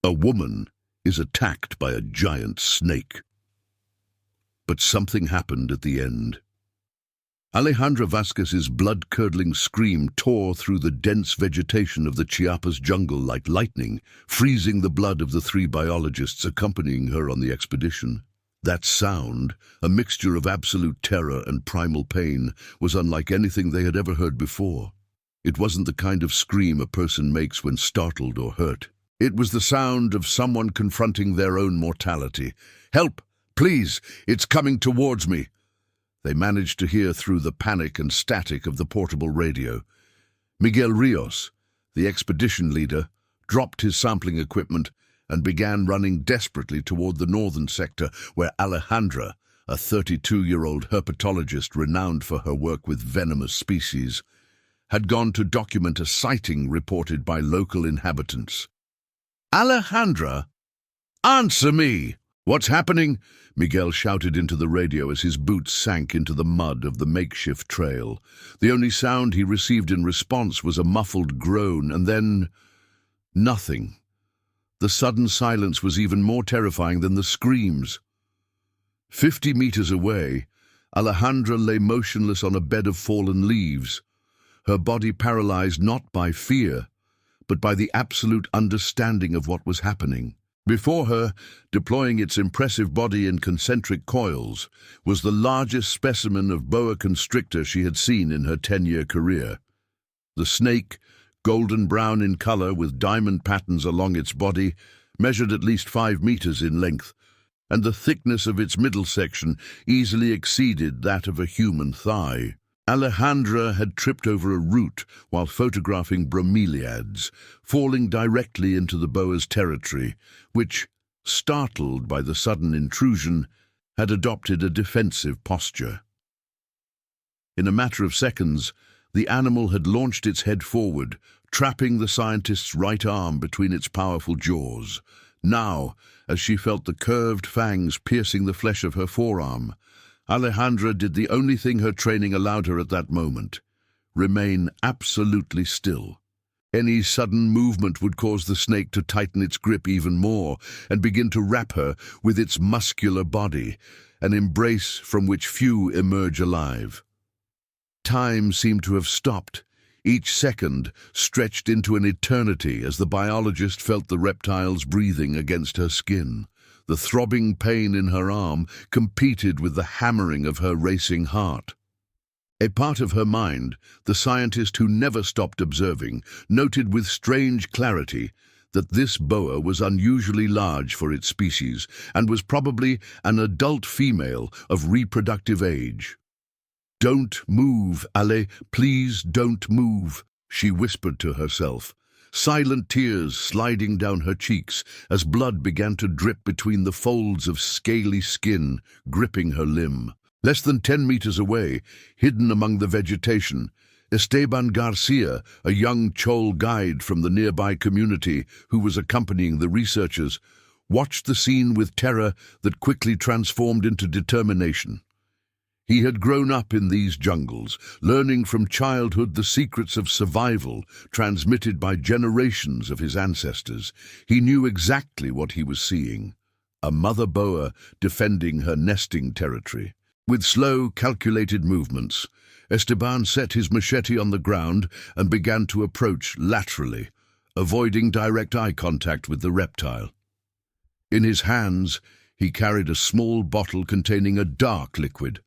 A woman is attacked by a giant snake. But something happened at the end. Alejandra Vázquez's blood-curdling scream tore through the dense vegetation of the Chiapas jungle like lightning, freezing the blood of the 3 biologists accompanying her on the expedition. That sound, a mixture of absolute terror and primal pain, was unlike anything they had ever heard before. It wasn't the kind of scream a person makes when startled or hurt. It was the sound of someone confronting their own mortality. "Help! Please! It's coming towards me!" They managed to hear through the panic and static of the portable radio. Miguel Ríos, the expedition leader, dropped his sampling equipment and began running desperately toward the northern sector where Alejandra, a 32-year-old herpetologist renowned for her work with venomous species, had gone to document a sighting reported by local inhabitants. "Alejandra, answer me! What's happening?" Miguel shouted into the radio as his boots sank into the mud of the makeshift trail. The only sound he received in response was a muffled groan, and then nothing. The sudden silence was even more terrifying than the screams. 50 meters away, Alejandra lay motionless on a bed of fallen leaves, her body paralyzed not by fear, but by the absolute understanding of what was happening. Before her, deploying its impressive body in concentric coils, was the largest specimen of boa constrictor she had seen in her 10-year career. The snake, golden brown in color with diamond patterns along its body, measured at least 5 meters in length, and the thickness of its middle section easily exceeded that of a human thigh. Alejandra had tripped over a root while photographing bromeliads, falling directly into the boa's territory, which, startled by the sudden intrusion, had adopted a defensive posture. In a matter of seconds, the animal had launched its head forward, trapping the scientist's right arm between its powerful jaws. Now, as she felt the curved fangs piercing the flesh of her forearm, Alejandra did the only thing her training allowed her at that moment: remain absolutely still. Any sudden movement would cause the snake to tighten its grip even more and begin to wrap her with its muscular body, an embrace from which few emerge alive. Time seemed to have stopped. Each second stretched into an eternity as the biologist felt the reptile's breathing against her skin. The throbbing pain in her arm competed with the hammering of her racing heart. A part of her mind, the scientist who never stopped observing, noted with strange clarity that this boa was unusually large for its species and was probably an adult female of reproductive age. "Don't move, Ale, please don't move," she whispered to herself, silent tears sliding down her cheeks as blood began to drip between the folds of scaly skin gripping her limb. Less than 10 meters away, hidden among the vegetation, Esteban Garcia, a young Chol guide from the nearby community who was accompanying the researchers, watched the scene with terror that quickly transformed into determination. He had grown up in these jungles, learning from childhood the secrets of survival transmitted by generations of his ancestors. He knew exactly what he was seeing: a mother boa defending her nesting territory. With slow, calculated movements, Esteban set his machete on the ground and began to approach laterally, avoiding direct eye contact with the reptile. In his hands, he carried a small bottle containing a dark liquid,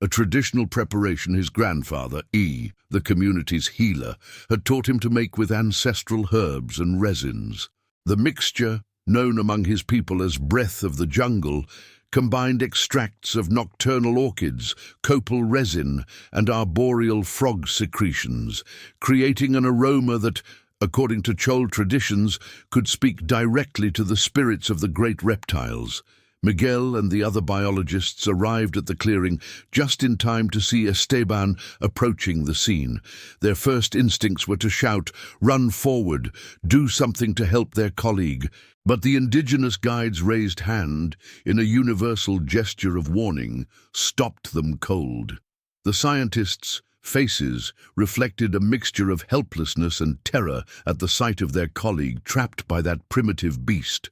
a traditional preparation his grandfather, the community's healer, had taught him to make with ancestral herbs and resins. The mixture, known among his people as breath of the jungle, combined extracts of nocturnal orchids, copal resin, and arboreal frog secretions, creating an aroma that, according to Chol traditions, could speak directly to the spirits of the great reptiles. Miguel and the other biologists arrived at the clearing just in time to see Esteban approaching the scene. Their first instincts were to shout, "Run forward, do something to help their colleague." But the indigenous guide's raised hand, in a universal gesture of warning, stopped them cold. The scientists, faces reflected a mixture of helplessness and terror at the sight of their colleague trapped by that primitive beast.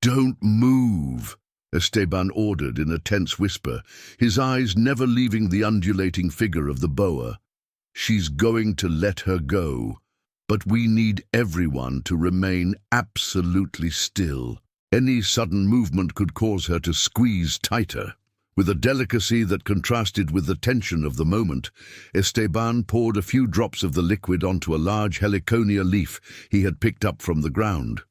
"Don't move," Esteban ordered in a tense whisper, his eyes never leaving the undulating figure of the boa. "She's going to let her go, but we need everyone to remain absolutely still. Any sudden movement could cause her to squeeze tighter." With a delicacy that contrasted with the tension of the moment, Esteban poured a few drops of the liquid onto a large heliconia leaf he had picked up from the ground.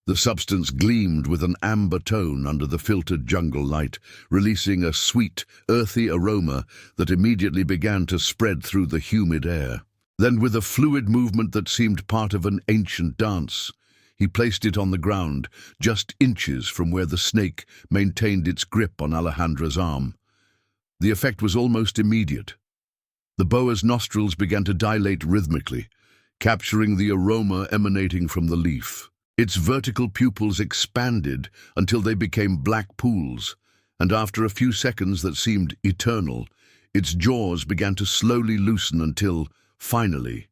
The substance gleamed with an amber tone under the filtered jungle light, releasing a sweet, earthy aroma that immediately began to spread through the humid air. Then, with a fluid movement that seemed part of an ancient dance, he placed it on the ground, just inches from where the snake maintained its grip on Alejandra's arm. The effect was almost immediate. The boa's nostrils began to dilate rhythmically, capturing the aroma emanating from the leaf. Its vertical pupils expanded until they became black pools, and after a few seconds that seemed eternal, its jaws began to slowly loosen until, finally,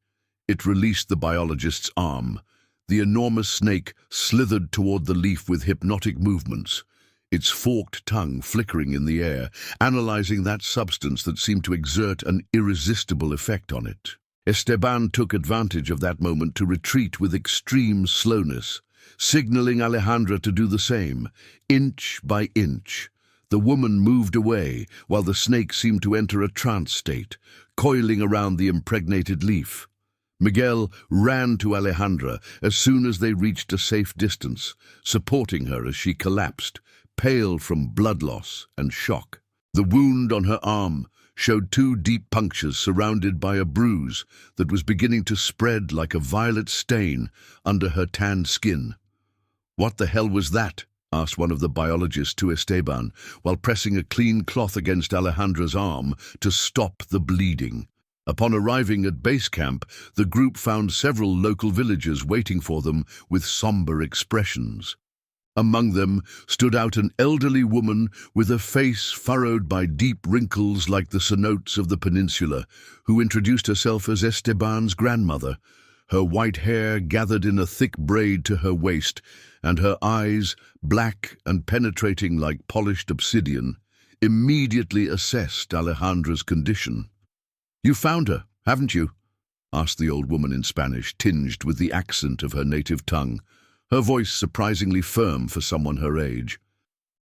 it released the biologist's arm. The enormous snake slithered toward the leaf with hypnotic movements, its forked tongue flickering in the air, analyzing that substance that seemed to exert an irresistible effect on it. Esteban took advantage of that moment to retreat with extreme slowness, signaling Alejandra to do the same. Inch by inch, the woman moved away while the snake seemed to enter a trance state, coiling around the impregnated leaf. Miguel ran to Alejandra as soon as they reached a safe distance, supporting her as she collapsed, pale from blood loss and shock. The wound on her arm showed 2 deep punctures surrounded by a bruise that was beginning to spread like a violet stain under her tanned skin. "What the hell was that?" asked one of the biologists to Esteban, while pressing a clean cloth against Alejandra's arm to stop the bleeding. Upon arriving at base camp, the group found several local villagers waiting for them with somber expressions. Among them stood out an elderly woman with a face furrowed by deep wrinkles like the cenotes of the peninsula, who introduced herself as Esteban's grandmother, her white hair gathered in a thick braid to her waist, and her eyes, black and penetrating like polished obsidian, immediately assessed Alejandra's condition. "You found her, haven't you?" asked the old woman in Spanish, tinged with the accent of her native tongue, her voice surprisingly firm for someone her age.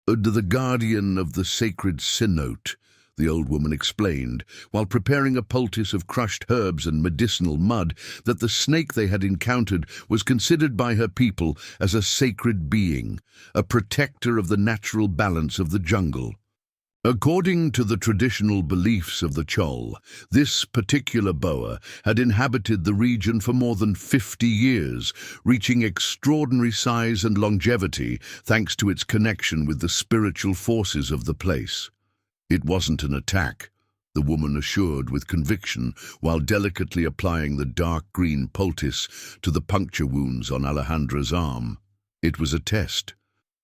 "The guardian of the sacred cenote," the old woman explained, while preparing a poultice of crushed herbs and medicinal mud that the snake they had encountered was considered by her people as a sacred being, a protector of the natural balance of the jungle. According to the traditional beliefs of the Chol, this particular boa had inhabited the region for more than 50 years, reaching extraordinary size and longevity thanks to its connection with the spiritual forces of the place. "It wasn't an attack," the woman assured with conviction while delicately applying the dark green poultice to the puncture wounds on Alejandra's arm. "It was a test.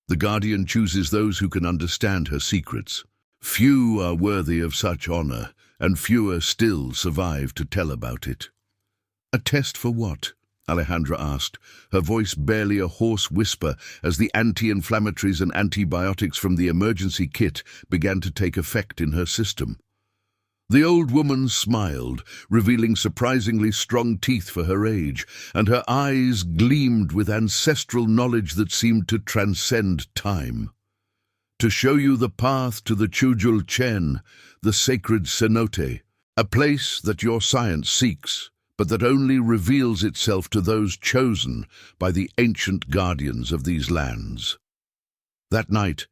The guardian chooses those who can understand her secrets. Few are worthy of such honor, and fewer still survive to tell about it." "A test for what?" Alejandra asked, her voice barely a hoarse whisper as the anti-inflammatories and antibiotics from the emergency kit began to take effect in her system. The old woman smiled, revealing surprisingly strong teeth for her age, and her eyes gleamed with ancestral knowledge that seemed to transcend time. "To show you the path to the Chujul Chen, the sacred cenote, a place that your science seeks, but that only reveals itself to those chosen by the ancient guardians of these lands." That night,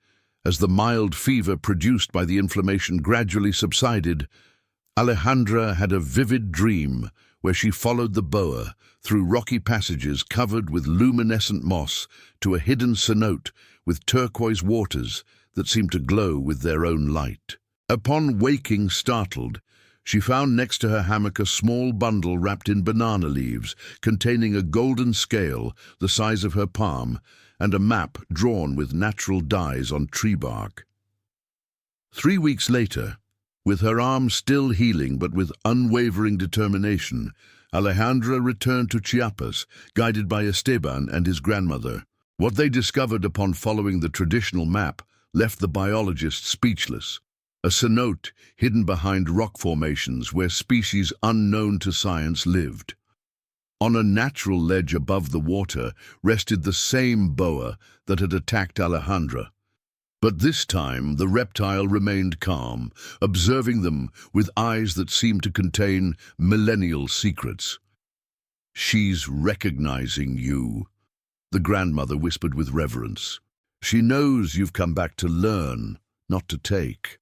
as the mild fever produced by the inflammation gradually subsided, Alejandra had a vivid dream where she followed the boa through rocky passages covered with luminescent moss to a hidden cenote with turquoise waters that seemed to glow with their own light. Upon waking startled, she found next to her hammock a small bundle wrapped in banana leaves, containing a golden scale the size of her palm and a map drawn with natural dyes on tree bark. 3 weeks later, With her arm still healing but with unwavering determination, Alejandra returned to Chiapas, guided by Esteban and his grandmother. What they discovered upon following the traditional map left the biologist speechless. A cenote hidden behind rock formations where species unknown to science lived. On a natural ledge above the water rested the same boa that had attacked Alejandra. But this time the reptile remained calm, observing them with eyes that seemed to contain millennial secrets. "She's recognizing you," the grandmother whispered with reverence. "She knows you've come back to learn, not to take."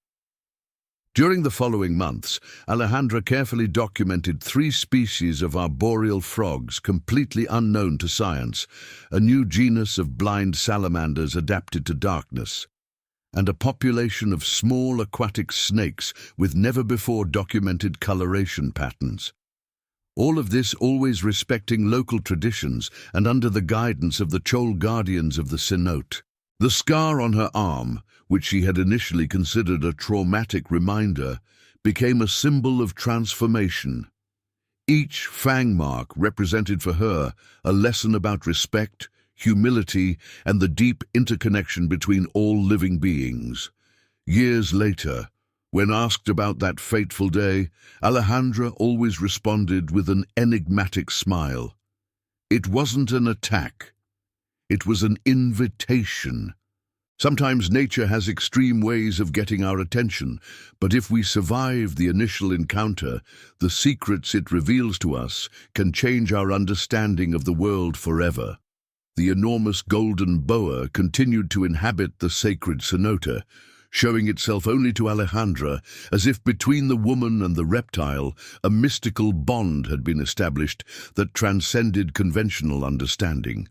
During the following months, Alejandra carefully documented 3 species of arboreal frogs completely unknown to science, a new genus of blind salamanders adapted to darkness, and a population of small aquatic snakes with never-before-documented coloration patterns. All of this always respecting local traditions and under the guidance of the Chol guardians of the cenote. The scar on her arm, which she had initially considered a traumatic reminder, became a symbol of transformation. Each fang mark represented for her a lesson about respect, humility, and the deep interconnection between all living beings. Years later, when asked about that fateful day, Alejandra always responded with an enigmatic smile. It wasn't an attack. It was an invitation. Sometimes nature has extreme ways of getting our attention, but if we survive the initial encounter, the secrets it reveals to us can change our understanding of the world forever. The enormous golden boa continued to inhabit the sacred cenote, showing itself only to Alejandra as if between the woman and the reptile a mystical bond had been established that transcended conventional understanding.